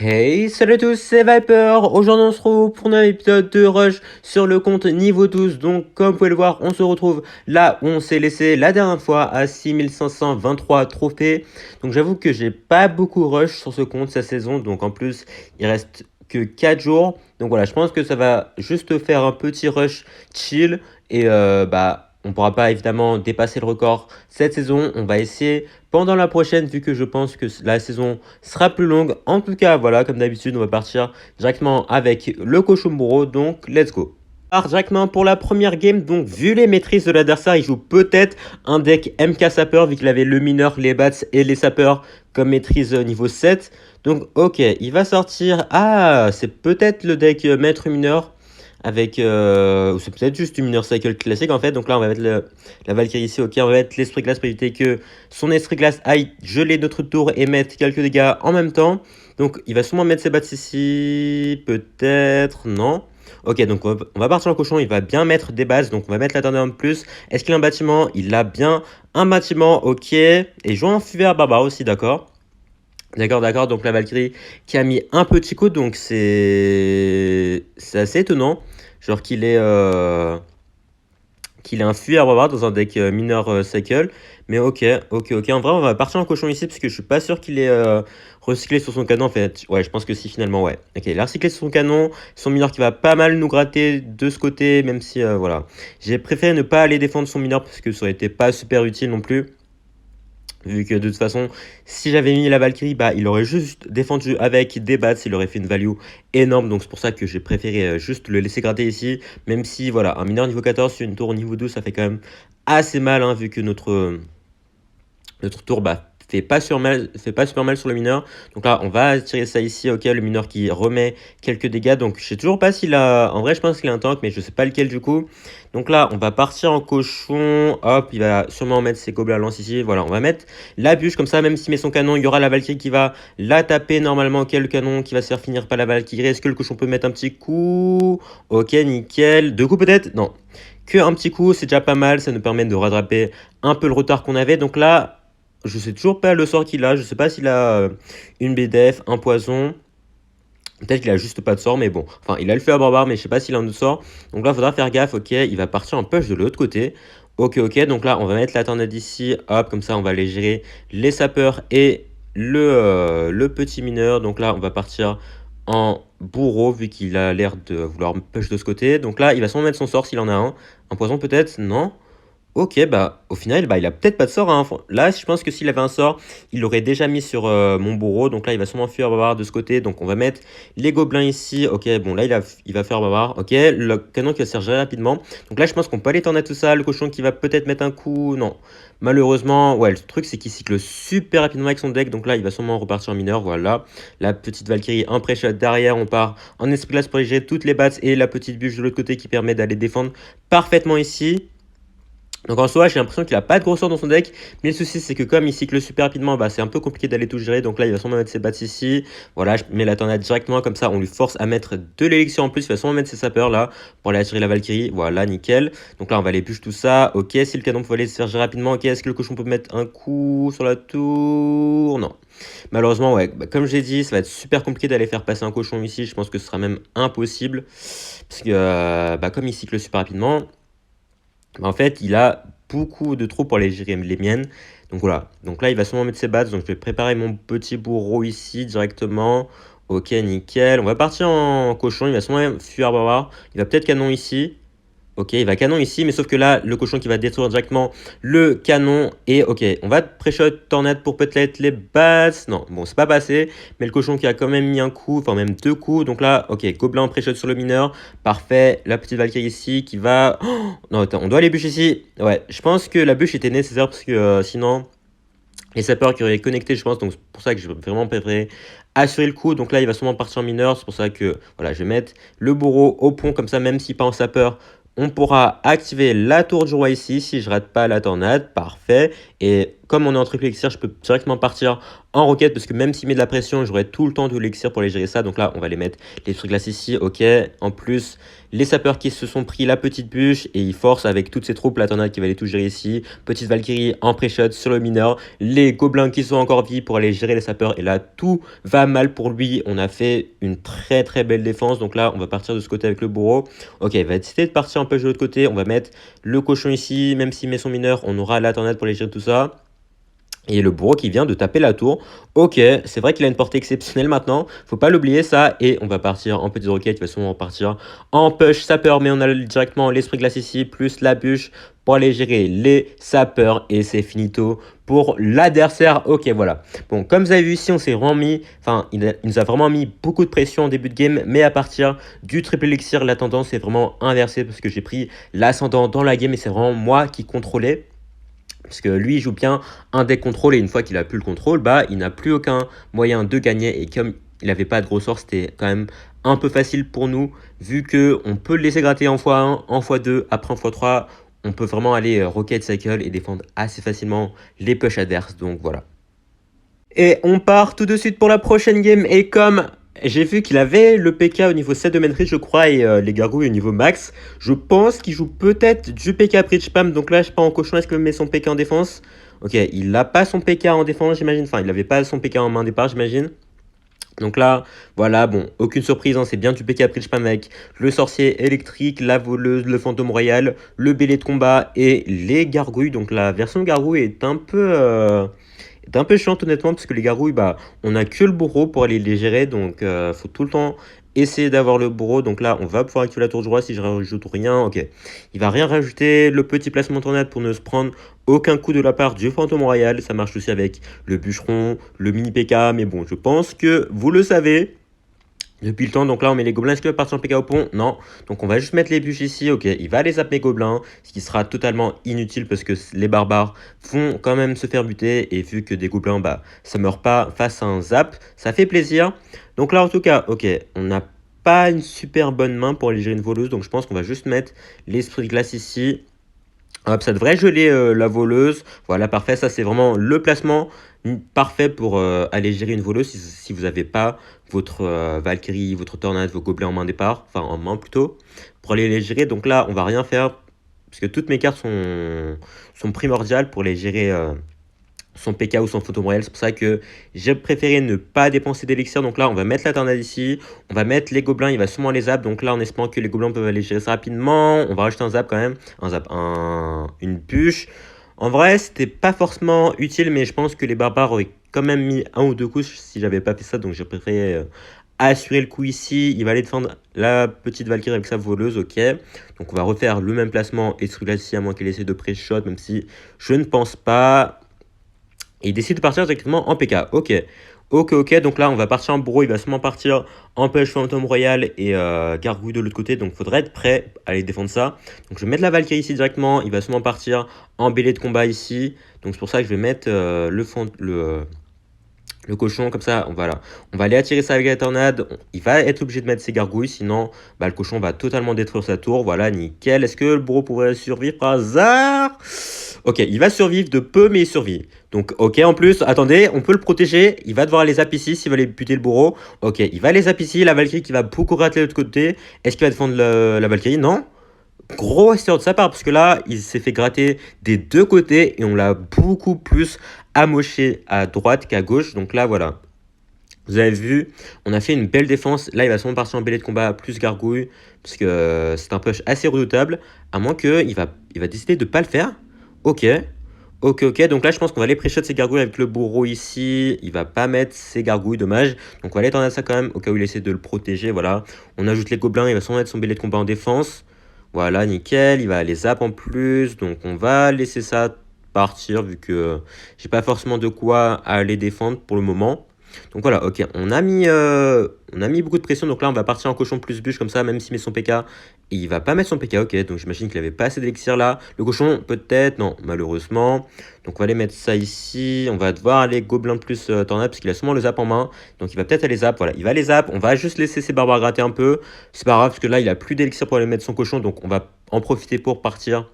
Hey, salut à tous, c'est Viper. Aujourd'hui, on se retrouve pour un nouvel épisode de Rush sur le compte niveau 12. Donc, comme vous pouvez le voir, on se retrouve là où on s'est laissé la dernière fois à 6523 trophées. Donc, j'avoue que j'ai pas beaucoup rush sur ce compte cette saison. Donc, en plus, il reste que 4 jours. Donc, voilà, je pense que ça va juste faire un petit rush chill. Et on pourra pas évidemment dépasser le record cette saison. On va essayer pendant la prochaine, vu que je pense que la saison sera plus longue. En tout cas, voilà, comme d'habitude, on va partir directement avec le cochon bourreau. Donc, let's go. On part directement pour la première game. Donc, vu les maîtrises de l'adversaire, il joue peut-être un deck MK Sapeur, vu qu'il avait le mineur, les bats et les sapeurs comme maîtrise niveau 7. Donc, ok, il va sortir. Ah, c'est peut-être le deck maître mineur avec ou c'est peut-être juste une mineur cycle classique en fait. Donc là on va mettre la Valkyrie ici, ok, on va mettre l'esprit glace pour éviter que son esprit glace aille geler notre tour et mettre quelques dégâts en même temps. Donc il va sûrement mettre ses bats ici, peut-être, non. Ok, donc on va partir en cochon, il va bien mettre des bases, donc on va mettre la tornade en plus. Est-ce qu'il a un bâtiment? Il a bien un bâtiment, ok. Et joue un fuvert barbare aussi, d'accord. D'accord, donc la Valkyrie qui a mis un petit coup, donc c'est assez étonnant. Genre qu'il ait un fuyard barbare dans un deck mineur cycle. Mais ok. En vrai, on va partir en cochon ici parce que je suis pas sûr qu'il ait recyclé sur son canon en fait. Ouais, je pense que si finalement, ouais. Ok, il a recyclé sur son canon. Son mineur qui va pas mal nous gratter de ce côté, même si voilà. J'ai préféré ne pas aller défendre son mineur parce que ça aurait été pas super utile non plus. Vu que de toute façon, si j'avais mis la Valkyrie, bah, il aurait juste défendu avec des bats, il aurait fait une value énorme. Donc c'est pour ça que j'ai préféré juste le laisser gratter ici. Même si, voilà, un mineur niveau 14 sur une tour niveau 12, ça fait quand même assez mal, hein, vu que notre tour fait pas super mal sur le mineur. Donc là, on va tirer ça ici. Ok, le mineur qui remet quelques dégâts. Donc je sais toujours pas s'il a... En vrai, je pense qu'il a un tank, mais je sais pas lequel du coup. Donc là, on va partir en cochon. Hop, il va sûrement mettre ses gobelins à lance ici. Voilà, on va mettre la bûche. Comme ça, même s'il met son canon, il y aura la Valkyrie qui va la taper normalement. Ok, le canon qui va se faire finir par la Valkyrie. Est-ce que le cochon peut mettre un petit coup? Ok, nickel. Deux coups peut-être? Non. Que un petit coup, c'est déjà pas mal. Ça nous permet de rattraper un peu le retard qu'on avait. Donc là, je sais toujours pas le sort qu'il a. Je sais pas s'il a une BDF, un poison. Peut-être qu'il a juste pas de sort, mais bon. Enfin, il a le feu à barbare, mais je sais pas s'il a un autre sort. Donc là, il faudra faire gaffe. Ok, il va partir en push de l'autre côté. Ok. Donc là, on va mettre la tornade ici. Hop, comme ça, on va aller gérer les sapeurs et le petit mineur. Donc là, on va partir en bourreau, vu qu'il a l'air de vouloir push de ce côté. Donc là, il va sûrement mettre son sort s'il en a un. Un poison peut-être? Non. Ok, bah au final, bah, il a peut-être pas de sort, hein. Là, je pense que s'il avait un sort, il l'aurait déjà mis sur mon bourreau. Donc là, il va sûrement fuir barbare de ce côté. Donc on va mettre les gobelins ici. Ok, bon là, il va faire barbare. Ok, le canon qui va se charger rapidement. Donc là, je pense qu'on peut aller tourner tout ça. Le cochon qui va peut-être mettre un coup. Non, malheureusement, ouais, le truc c'est qu'il cycle super rapidement avec son deck. Donc là, il va sûrement repartir en mineur. Voilà, la petite Valkyrie, un pré-shot derrière. On part en esprit glace pour gérer toutes les battes et la petite bûche de l'autre côté qui permet d'aller défendre parfaitement ici. Donc en soi, j'ai l'impression qu'il a pas de gros sort dans son deck, mais le souci c'est que comme il cycle super rapidement, bah, c'est un peu compliqué d'aller tout gérer. Donc là, il va sûrement mettre ses bats ici. Voilà, je mets la tornade directement, comme ça on lui force à mettre de l'élixir en plus. Il va sûrement mettre ses sapeurs là pour aller attirer la Valkyrie. Voilà, nickel. Donc là, on va aller bûche tout ça. Ok, si le canon peut aller se faire gérer rapidement. Ok, est-ce que le cochon peut mettre un coup sur la tour? Non. Malheureusement, ouais, bah, comme j'ai dit, ça va être super compliqué d'aller faire passer un cochon ici. Je pense que ce sera même impossible. Parce que comme il cycle super rapidement. En fait, il a beaucoup de trop pour aller gérer les miennes. Donc voilà. Donc là, il va sûrement mettre ses bats. Donc je vais préparer mon petit bourreau ici directement. Ok, nickel. On va partir en cochon. Il va sûrement fuir barbare. Il va peut-être canon ici. Ok, il va canon ici, mais sauf que là, le cochon qui va détruire directement le canon. Et ok, on va pré-shot tornade pour peut-être les bases. Non, bon, c'est pas passé. Mais le cochon qui a quand même mis un coup, enfin même deux coups. Donc là, ok, gobelin pré-shot sur le mineur. Parfait. La petite Valkyrie ici qui va... Oh non, attends, on doit aller bûche ici. Ouais, je pense que la bûche était nécessaire parce que sinon... Les sapeurs qui auraient connecté, je pense, donc c'est pour ça que j'ai vraiment préféré assurer le coup. Donc là, il va sûrement partir en mineur. C'est pour ça que voilà, je vais mettre le bourreau au pont. Comme ça, même s'il pas en sapeur, on pourra activer la tour du roi ici. Si je rate pas la tornade, parfait. Et comme on est en triple élixir, je peux directement partir en roquette parce que même s'il met de la pression, j'aurai tout le temps de l'élixir pour aller gérer ça. Donc là, on va les mettre les trucs glaces ici, ok. En plus, les sapeurs qui se sont pris la petite bûche et ils forcent avec toutes ces troupes, la tornade qui va les tout gérer ici. Petite Valkyrie en pré-shot sur le mineur. Les gobelins qui sont encore vifs pour aller gérer les sapeurs. Et là, tout va mal pour lui. On a fait une très très belle défense. Donc là, on va partir de ce côté avec le bourreau. Ok, il va essayer de partir un peu de l'autre côté. On va mettre le cochon ici. Même s'il met son mineur, on aura la tornade pour aller gérer tout ça. Et le bourreau qui vient de taper la tour. Ok, c'est vrai qu'il a une portée exceptionnelle maintenant. Faut pas l'oublier ça. Et on va partir en petite roquette. Il va souvent partir en push sapeur. Mais on a directement l'esprit glace ici. Plus la bûche pour aller gérer les sapeurs. Et c'est finito pour l'adversaire. Ok, voilà. Bon, comme vous avez vu ici, on s'est vraiment mis... Enfin, il nous a vraiment mis beaucoup de pression en début de game. Mais à partir du triple élixir, la tendance est vraiment inversée. Parce que j'ai pris l'ascendant dans la game. Et c'est vraiment moi qui contrôlais. Parce que lui, il joue bien un deck contrôle et une fois qu'il a plus le contrôle, bah, il n'a plus aucun moyen de gagner. Et comme il n'avait pas de gros sorts, c'était quand même un peu facile pour nous, vu qu'on peut le laisser gratter en x1, en x2, après en x3. On peut vraiment aller rocket cycle et défendre assez facilement les push adverses. Donc voilà. Et on part tout de suite pour la prochaine game. Et comme j'ai vu qu'il avait le PK au niveau 7 de maîtrise, je crois, et les gargouilles au niveau max, je pense qu'il joue peut-être du PK bridge spam. Donc là, je sais pas en cochon, est-ce qu'il met son PK en défense? Ok, il n'a pas son PK en défense, j'imagine. Enfin, il n'avait pas son PK en main départ, j'imagine. Donc là, voilà, bon, aucune surprise, hein, c'est bien du PK bridge spam avec le sorcier électrique, la voleuse, le fantôme royal, le bélier de combat et les gargouilles. Donc la version gargouille est un peu chiante honnêtement parce que les gargouilles, bah, on a que le bourreau pour aller les gérer, donc faut tout le temps essayer d'avoir le bourreau. Donc là, on va pouvoir activer la tour du roi si je rajoute rien. Ok, il va rien rajouter. Le petit placement tornade pour ne se prendre aucun coup de la part du fantôme royal. Ça marche aussi avec le bûcheron, le mini PK, mais bon, je pense que vous le savez depuis le temps. Donc là, on met les gobelins. Est-ce qu'il va partir en PK au pont? Non. Donc on va juste mettre les bûches ici. Ok, il va les zapper mes gobelins, ce qui sera totalement inutile parce que les barbares vont quand même se faire buter. Et vu que des gobelins, bah, ça meurt pas face à un zap, ça fait plaisir. Donc là, en tout cas, ok, on n'a pas une super bonne main pour aller gérer une voleuse. Donc je pense qu'on va juste mettre l'esprit glace ici. Hop, ça devrait geler la voleuse. Voilà, parfait. Ça, c'est vraiment le placement parfait pour aller gérer une voleuse si vous n'avez pas votre Valkyrie, votre tornade, vos gobelins en main départ. Enfin, en main plutôt. Pour aller les gérer. Donc là, on va rien faire. Parce que toutes mes cartes sont primordiales pour les gérer son PK ou son fantôme royal. C'est pour ça que j'ai préféré ne pas dépenser d'élixir. Donc là, on va mettre la tornade ici. On va mettre les gobelins. Il va sûrement les zap. Donc là, en espérant que les gobelins peuvent aller gérer ça rapidement. On va rajouter un zap quand même. Un zap, une bûche. En vrai, c'était pas forcément utile, mais je pense que les barbares auraient quand même mis un ou deux coups si j'avais pas fait ça. Donc j'ai préféré assurer le coup ici. Il va aller défendre la petite Valkyrie avec sa voleuse, ok. Donc on va refaire le même placement et celui-là ici, à moins qu'elle essaie de pré-shot, même si je ne pense pas. Et il décide de partir directement en PK. Ok. Ok, ok. Donc là, on va partir en bourreau. Il va seulement partir en pêche fantôme royal et gargouille de l'autre côté. Donc, il faudrait être prêt à aller défendre ça. Donc, je vais mettre la Valkyrie ici directement. Il va seulement partir en bélier de combat ici. Donc, c'est pour ça que je vais mettre le cochon. Comme ça, voilà. On va aller attirer ça avec la tornade. Il va être obligé de mettre ses gargouilles. Sinon, bah, le cochon va totalement détruire sa tour. Voilà, nickel. Est-ce que le bourreau pourrait survivre par hasard? Ok, il va survivre de peu, mais il survit. Donc, ok, en plus, attendez, on peut le protéger. Il va devoir les zap ici s'il va aller buter le bourreau. Ok, il va les zap ici. La Valkyrie qui va beaucoup rater de l'autre côté. Est-ce qu'il va défendre la Valkyrie? Non. Gros erreur de sa part, parce que là, il s'est fait gratter des deux côtés et on l'a beaucoup plus amoché à droite qu'à gauche. Donc là, voilà. Vous avez vu, on a fait une belle défense. Là, il va sûrement partir en bélier de combat plus gargouille, parce que c'est un push assez redoutable. À moins qu'il va décider de ne pas le faire. Ok. Ok, ok. Donc là, je pense qu'on va aller pré-shot ses gargouilles avec le bourreau ici. Il va pas mettre ses gargouilles, dommage. Donc on va aller tendre à ça quand même, au cas où il essaie de le protéger. Voilà. On ajoute les gobelins. Il va sûrement mettre son bélier de combat en défense. Voilà, nickel. Il va les zap en plus. Donc on va laisser ça partir, vu que j'ai pas forcément de quoi aller défendre pour le moment. Donc voilà, ok, on a mis beaucoup de pression. Donc là, on va partir en cochon plus bûche comme ça, même s'il met son PK. Et il va pas mettre son PK, ok. Donc j'imagine qu'il avait pas assez d'élixir là. Le cochon, peut-être, non, malheureusement. Donc on va aller mettre ça ici. On va devoir aller gobelin plus tornade parce qu'il a sûrement le zap en main. Donc il va peut-être aller zap. Voilà, il va les zap. On va juste laisser ses barbares gratter un peu. C'est pas grave parce que là, il a plus d'élixir pour aller mettre son cochon. Donc on va en profiter pour partir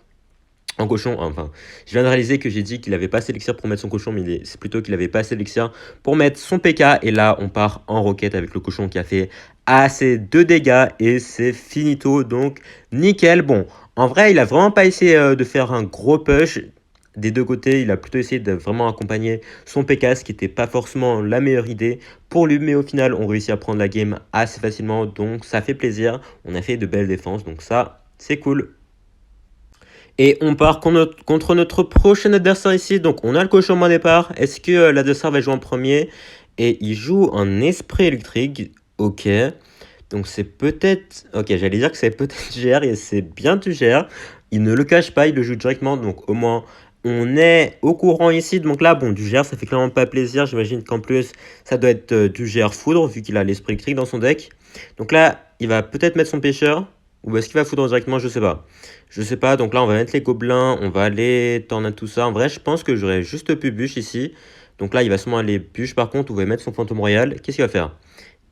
en cochon, enfin, je viens de réaliser que j'ai dit qu'il avait pas assez d'élixir pour mettre son cochon, mais c'est plutôt qu'il avait pas assez d'élixir pour mettre son PK. Et là, on part en roquette avec le cochon qui a fait assez de dégâts et c'est finito. Donc, nickel. Bon, en vrai, il a vraiment pas essayé de faire un gros push des deux côtés. Il a plutôt essayé de vraiment accompagner son PK, ce qui n'était pas forcément la meilleure idée pour lui. Mais au final, on réussit à prendre la game assez facilement. Donc, ça fait plaisir. On a fait de belles défenses. Donc, ça, c'est cool. Et on part contre notre prochain adversaire ici. Donc on a le cochon au départ. Est-ce que l'adversaire va jouer en premier? Et il joue un esprit électrique. Ok. Donc c'est peut-être... Ok, j'allais dire que c'est peut-être GR et c'est bien du GR. Il ne le cache pas, il le joue directement. Donc au moins on est au courant ici. Donc là, bon, du GR ça fait clairement pas plaisir. J'imagine qu'en plus ça doit être du GR foudre vu qu'il a l'esprit électrique dans son deck. Donc là, il va peut-être mettre son pêcheur. Ou est-ce qu'il va foudre directement? Je sais pas. Je sais pas, donc là on va mettre les gobelins, on va aller tornade tout ça. En vrai, je pense que j'aurais juste pu bûche ici. Donc là, il va sûrement aller bûche. Par contre, on va mettre son fantôme royal. Qu'est-ce qu'il va faire?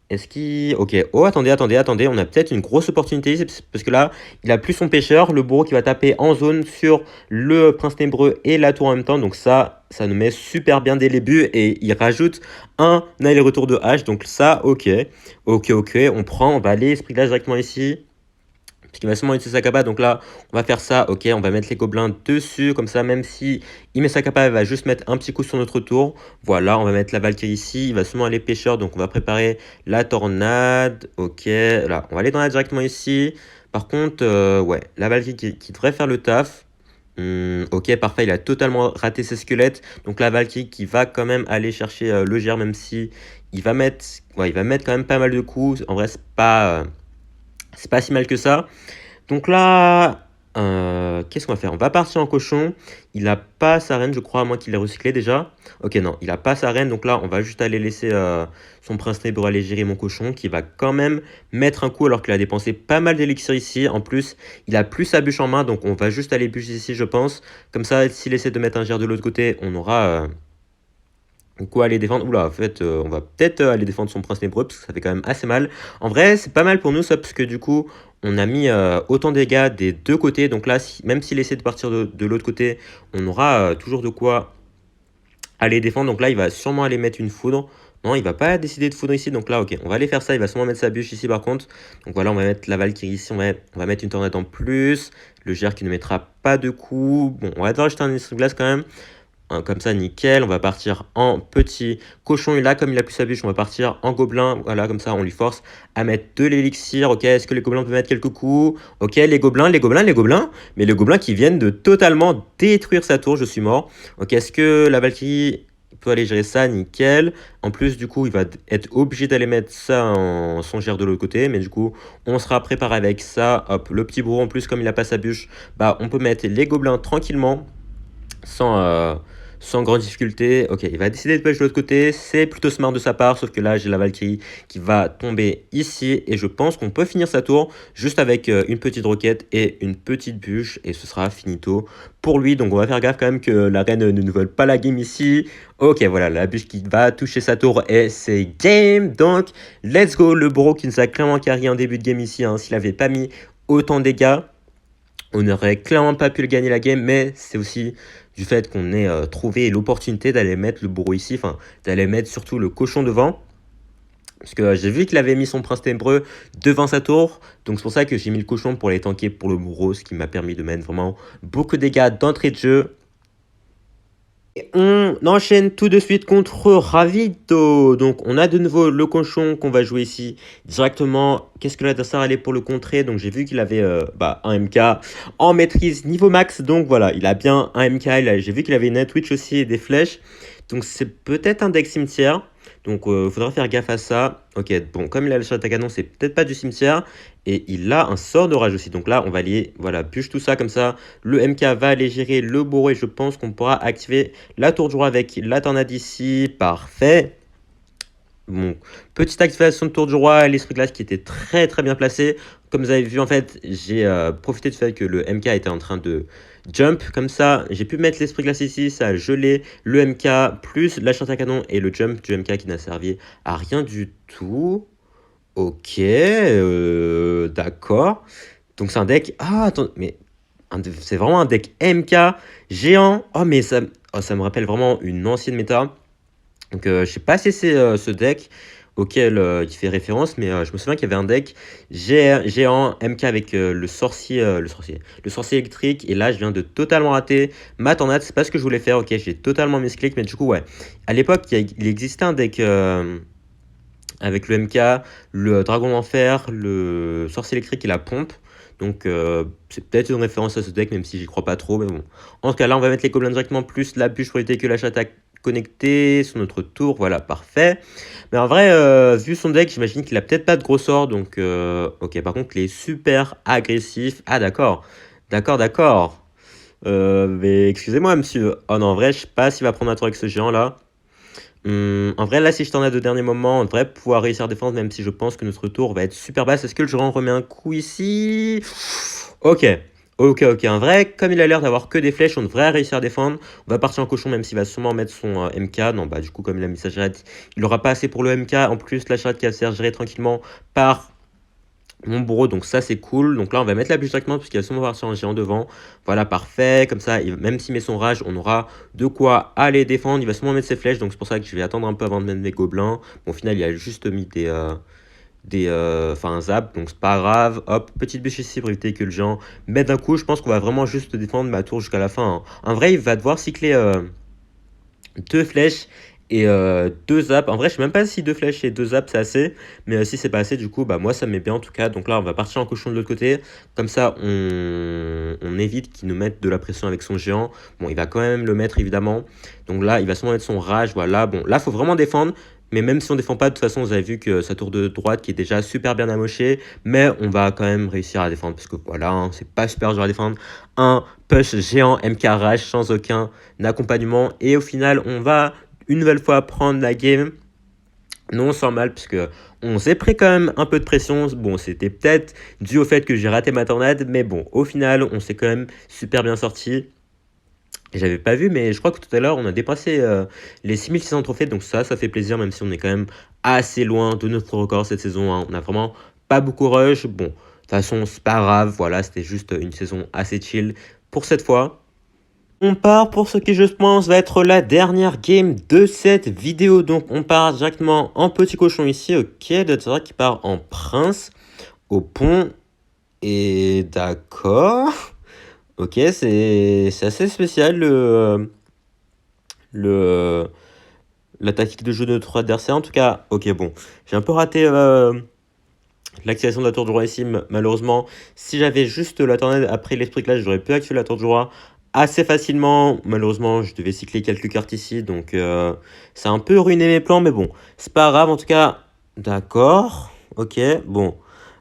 Est-ce qu'il... Ok. Oh, attendez, attendez, attendez. On a peut-être une grosse opportunité ici. Parce que là, il a plus son pêcheur. Le bourreau qui va taper en zone sur le prince ténébreux et la tour en même temps. Donc ça nous met super bien dès le début. Et il rajoute un aller-retour de hache. Donc ça, ok. Ok, ok. On prend, on va aller esprit glace directement ici. Parce qu'il va sûrement utiliser sa capa. Donc là, on va faire ça. Ok, on va mettre les gobelins dessus. Comme ça, même si il met sa capa, il va juste mettre un petit coup sur notre tour. Voilà, on va mettre la Valkyrie ici. Il va sûrement aller pêcheur. Donc on va préparer la tornade. Ok, là, on va aller dans la directement ici. Par contre, ouais, la Valkyrie qui devrait faire le taf. Ok, parfait, il a totalement raté ses squelettes. Donc la Valkyrie qui va quand même aller chercher le GR, même si il va mettre, ouais, il va mettre quand même pas mal de coups. En vrai, c'est pas si mal que ça. Donc là, qu'est-ce qu'on va faire? On va partir en cochon. Il a pas sa reine, je crois, à moins qu'il l'ait recyclé déjà. Ok, non, il a pas sa reine. Donc là, on va juste aller laisser son prince ténébreux aller gérer mon cochon, qui va quand même mettre un coup alors qu'il a dépensé pas mal d'élixir ici. En plus, il a plus sa bûche en main, donc on va juste aller bûche ici, je pense. Comme ça, s'il essaie de mettre un GR de l'autre côté, on aura... quoi aller défendre? Oula, en fait, on va peut-être aller défendre son prince ténébreux parce que ça fait quand même assez mal. En vrai, c'est pas mal pour nous ça, parce que du coup, on a mis autant de dégâts des deux côtés. Donc là, même s'il essaie de partir de l'autre côté, on aura toujours de quoi aller défendre. Donc là, il va sûrement aller mettre une foudre. Non, il va pas décider de foudre ici. Donc là, ok, on va aller faire ça. Il va sûrement mettre sa bûche ici par contre. Donc voilà, on va mettre la Valkyrie ici. On va mettre une tornade en plus. Le GR qui ne mettra pas de coups. Bon, on va devoir jeter un essuie glace quand même. Comme ça, nickel. On va partir en petit cochon. Et là, comme il a plus sa bûche, on va partir en gobelin. Voilà, comme ça, on lui force à mettre de l'élixir. Ok, est-ce que les gobelins peuvent mettre quelques coups? Ok, les gobelins, les gobelins, les gobelins. Mais les gobelins qui viennent de totalement détruire sa tour. Je suis mort. Ok, est-ce que la Valkyrie peut aller gérer ça? Nickel. En plus, du coup, il va être obligé d'aller mettre ça en son gère de l'autre côté. Mais du coup, on sera préparé avec ça. Hop, le petit bourreau en plus, comme il n'a pas sa bûche, bah, on peut mettre les gobelins tranquillement sans, sans grande difficulté. Ok, il va décider de pêcher de l'autre côté. C'est plutôt smart de sa part, sauf que là, j'ai la Valkyrie qui va tomber ici. Et je pense qu'on peut finir sa tour juste avec une petite roquette et une petite bûche. Et ce sera finito pour lui. Donc on va faire gaffe quand même que la reine ne nous vole pas la game ici. Ok, voilà, la bûche qui va toucher sa tour et c'est game. Donc, let's go. Le bro qui nous a clairement carry en début de game ici. Hein, s'il n'avait pas mis autant de dégâts, on n'aurait clairement pas pu le gagner la game, mais c'est aussi du fait qu'on ait trouvé l'opportunité d'aller mettre le bourreau ici, enfin d'aller mettre surtout le cochon devant. Parce que j'ai vu qu'il avait mis son prince ténébreux devant sa tour, donc c'est pour ça que j'ai mis le cochon pour les tanker pour le bourreau, ce qui m'a permis de mettre vraiment beaucoup de dégâts d'entrée de jeu. Et on enchaîne tout de suite contre Ravito. Donc on a de nouveau le cochon qu'on va jouer ici directement. Qu'est-ce que l'adversaire allait pour le contrer? Donc j'ai vu qu'il avait un MK en maîtrise niveau max. Donc voilà, il a bien un MK. J'ai vu qu'il avait une Twitch aussi et des flèches. Donc c'est peut-être un deck cimetière. Donc il faudra faire gaffe à ça. Ok, bon, comme il a le shot à canon, c'est peut-être pas du cimetière. Et il a un sort d'orage aussi. Donc là, on va aller, voilà, bûche tout ça comme ça. Le MK va aller gérer le bourreau et je pense qu'on pourra activer la tour du roi avec la tornade ici. Parfait. Bon, petite activation de tour du roi, l'esprit glace qui était très très bien placé. Comme vous avez vu, en fait, j'ai profité du fait que le MK était en train de jump. Comme ça, j'ai pu mettre l'esprit glace ici, ça a gelé le MK, plus la charte à canon et le jump du MK qui n'a servi à rien du tout. Ok, d'accord. Donc c'est un deck... Ah, attends, mais C'est vraiment un deck MK géant. Oh, mais ça me rappelle vraiment une ancienne méta. Donc, je sais pas si c'est ce deck auquel il fait référence, mais je me souviens qu'il y avait un deck géant MK avec le sorcier électrique. Et là, je viens de totalement rater ma tornade. C'est pas ce que je voulais faire. Ok, j'ai totalement misclick, mais du coup, ouais. À l'époque, il existait un deck avec le MK, le dragon d'enfer, le sorcier électrique et la pompe. Donc, c'est peut-être une référence à ce deck, même si j'y crois pas trop. Mais bon. En tout cas, là, on va mettre les gobelins directement, plus la bûche pour éviter que la chatte attaque connecté sur notre tour, voilà, parfait. Mais en vrai, vu son deck, j'imagine qu'il a peut-être pas de gros sorts, donc ok, par contre, il est super agressif. Ah, d'accord, d'accord. Mais excusez-moi, monsieur. Oh non, en vrai, je sais pas s'il va prendre un tour avec ce géant-là. En vrai, là, si je t'en ai de dernier moment, on devrait pouvoir réussir à défendre, même si je pense que notre tour va être super basse. Est-ce que le géant remet un coup ici? Ok. Ok. En vrai, comme il a l'air d'avoir que des flèches, on devrait réussir à défendre. On va partir en cochon, même s'il va sûrement mettre son MK. Non, bah, du coup, comme il a mis sa charrette, il aura pas assez pour le MK. En plus, la charrette qui va se faire gérer tranquillement par mon bourreau, donc ça c'est cool. Donc là on va mettre la bûche directement parce qu'il va sûrement partir un géant devant. Voilà, parfait. Comme ça, même s'il met son rage, on aura de quoi aller défendre. Il va sûrement mettre ses flèches, donc c'est pour ça que je vais attendre un peu avant de mettre mes gobelins. Bon, au final, il a juste mis un zap, donc c'est pas grave. Hop, petite bûche ici pour éviter que le géant mette d'un coup. Je pense qu'on va vraiment juste défendre ma tour jusqu'à la fin, hein. En vrai, il va devoir cycler deux flèches et deux zaps. En vrai, je sais même pas si deux flèches et deux zaps c'est assez, mais si c'est pas assez, du coup, bah moi ça me met bien en tout cas. Donc là, on va partir en cochon de l'autre côté. Comme ça, on évite qu'il nous mette de la pression avec son géant. Bon, il va quand même le mettre évidemment. Donc là, il va sûrement mettre son rage. Voilà, bon, là, faut vraiment défendre. Mais même si on défend pas, de toute façon, vous avez vu que sa tour de droite qui est déjà super bien amochée, mais on va quand même réussir à défendre parce que voilà, hein, c'est pas super dur à défendre. Un push géant MK Rage sans aucun accompagnement et au final, on va une nouvelle fois prendre la game. Non sans mal, parce que on s'est pris quand même un peu de pression. Bon, c'était peut-être dû au fait que j'ai raté ma tornade, mais bon, au final, on s'est quand même super bien sorti. J'avais pas vu, mais je crois que tout à l'heure, on a dépassé les 6600 trophées, donc ça fait plaisir, même si on est quand même assez loin de notre record cette saison, hein. On a vraiment pas beaucoup rush. Bon, de toute façon, c'est pas grave, voilà, c'était juste une saison assez chill pour cette fois. On part pour ce qui, je pense, va être la dernière game de cette vidéo. Donc, on part directement en petit cochon ici. Ok, Datsura qui part en prince au pont. Et d'accord. Ok, c'est assez spécial la tactique de jeu de notre adversaire. En tout cas, ok, bon. J'ai un peu raté l'activation de la tour du roi ici. Malheureusement, si j'avais juste la tornade après l'esprit clash, j'aurais pu activer la tour du roi assez facilement. Malheureusement, je devais cycler quelques cartes ici, donc ça a un peu ruiné mes plans, mais bon, c'est pas grave. En tout cas, d'accord, ok, bon.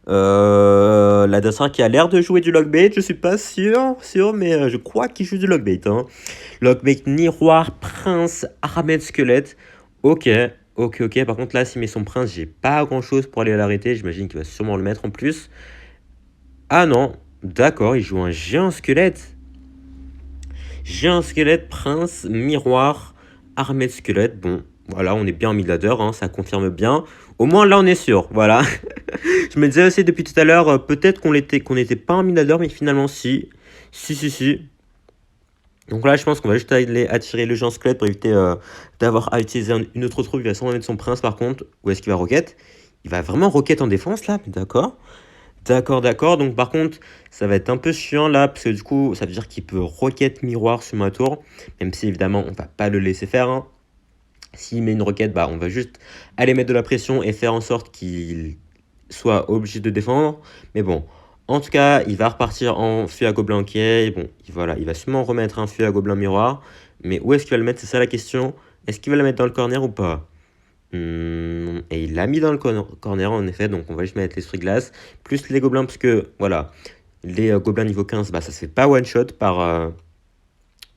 L'adversaire qui a l'air de jouer du lockbait, je suis pas sûr, mais je crois qu'il joue du lockbait, hein. Lockbait, miroir, prince, armée de squelette. Ok, ok. Par contre, là, s'il met son prince, j'ai pas grand chose pour aller l'arrêter. J'imagine qu'il va sûrement le mettre en plus. Ah non, d'accord, il joue un géant squelette. Géant squelette, prince, miroir, armée de squelettes. Bon, voilà, on est bien en mid-ladder, hein, ça confirme bien. Au moins, là, on est sûr, voilà. Je me disais aussi depuis tout à l'heure, peut-être qu'on n'était pas en mid-ladder, mais finalement, si. Si. Donc là, je pense qu'on va juste aller attirer le géant squelette pour éviter d'avoir à utiliser une autre troupe. Il va sûrement mettre son prince, par contre. Où est-ce qu'il va rocket? Il va vraiment rocket en défense, là, d'accord. D'accord. Donc, par contre, ça va être un peu chiant là, parce que du coup, ça veut dire qu'il peut rocket miroir sur ma tour. Même si, évidemment, on va pas le laisser faire, hein. S'il met une roquette, bah, on va juste aller mettre de la pression et faire en sorte qu'il soit obligé de défendre. Mais bon, en tout cas, il va repartir en feu à gobelin, ok. Bon, voilà, il va sûrement remettre un feu à gobelin miroir. Mais où est-ce qu'il va le mettre? C'est ça la question. Est-ce qu'il va le mettre dans le corner ou pas? Et il l'a mis dans le corner en effet, donc on va juste mettre l'esprit glace, plus les gobelins, parce que voilà, les gobelins niveau 15, bah, ça se fait pas one shot par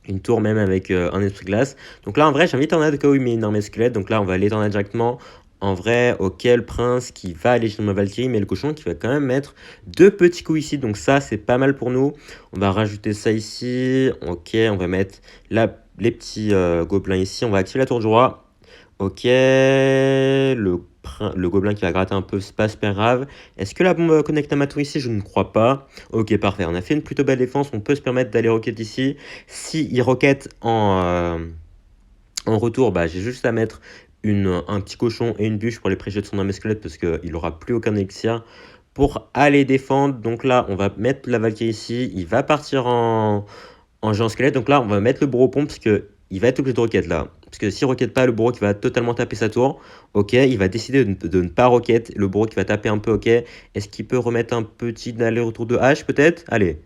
une tour même avec un esprit glace. Donc là en vrai j'ai envie tornade au cas où il met une armée squelette, donc là on va aller tornade directement. En vrai, ok, le prince qui va aller chez ma Valkyrie, mais le cochon qui va quand même mettre deux petits coups ici, donc ça c'est pas mal pour nous. On va rajouter ça ici, ok, on va mettre les petits gobelins ici, on va activer la tour du roi. Ok, le le gobelin qui va gratter un peu, c'est pas super grave. Est-ce que la bombe connecte à ma tour ici? Je ne crois pas. Ok, parfait. On a fait une plutôt belle défense. On peut se permettre d'aller rocket ici. Si il rocket en retour, bah, j'ai juste à mettre un petit cochon et une bûche pour les pré-jets de son armée squelette parce qu'il n'aura plus aucun élixir pour aller défendre. Donc là, on va mettre la Valkyrie ici. Il va partir en géant squelette. Donc là, on va mettre le bourreau pompe parce qu'il va être obligé de rocket là. Parce que s'il rocket pas, le bourreau qui va totalement taper sa tour, ok, il va décider de ne pas rocket. Le bourreau qui va taper un peu, ok. Est-ce qu'il peut remettre un petit aller-retour de hache peut-être? Allez.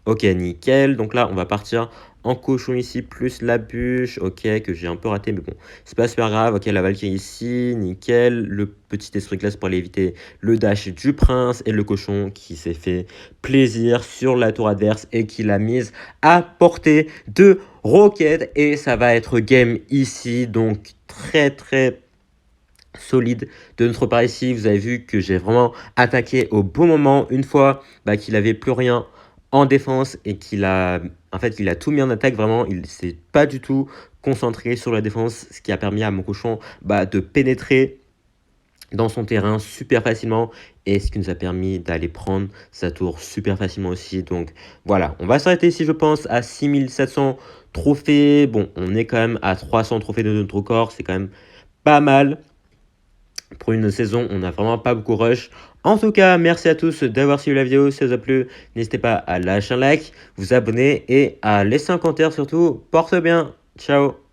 Ok, nickel. Donc là, on va partir en cochon ici, plus la bûche. Ok, que j'ai un peu raté, mais bon, c'est pas super grave. Ok, la Valkyrie ici, nickel. Le petit esprit glace pour aller éviter le dash du prince. Et le cochon qui s'est fait plaisir sur la tour adverse et qui l'a mise à portée de roquette. Et ça va être game ici. Donc, très, très solide de notre part ici. Vous avez vu que j'ai vraiment attaqué au bon moment. Une fois qu'il avait plus rien en défense et qu'il a tout mis en attaque. Vraiment, il s'est pas du tout concentré sur la défense, ce qui a permis à mon cochon de pénétrer dans son terrain super facilement et ce qui nous a permis d'aller prendre sa tour super facilement aussi. Donc voilà, on va s'arrêter ici je pense à 6700 trophées. Bon, on est quand même à 300 trophées de notre record, c'est quand même pas mal. Pour une saison, on n'a vraiment pas beaucoup rush. En tout cas, merci à tous d'avoir suivi la vidéo. Si ça vous a plu, n'hésitez pas à lâcher un like, vous abonner et à laisser un commentaire surtout. Porte bien. Ciao.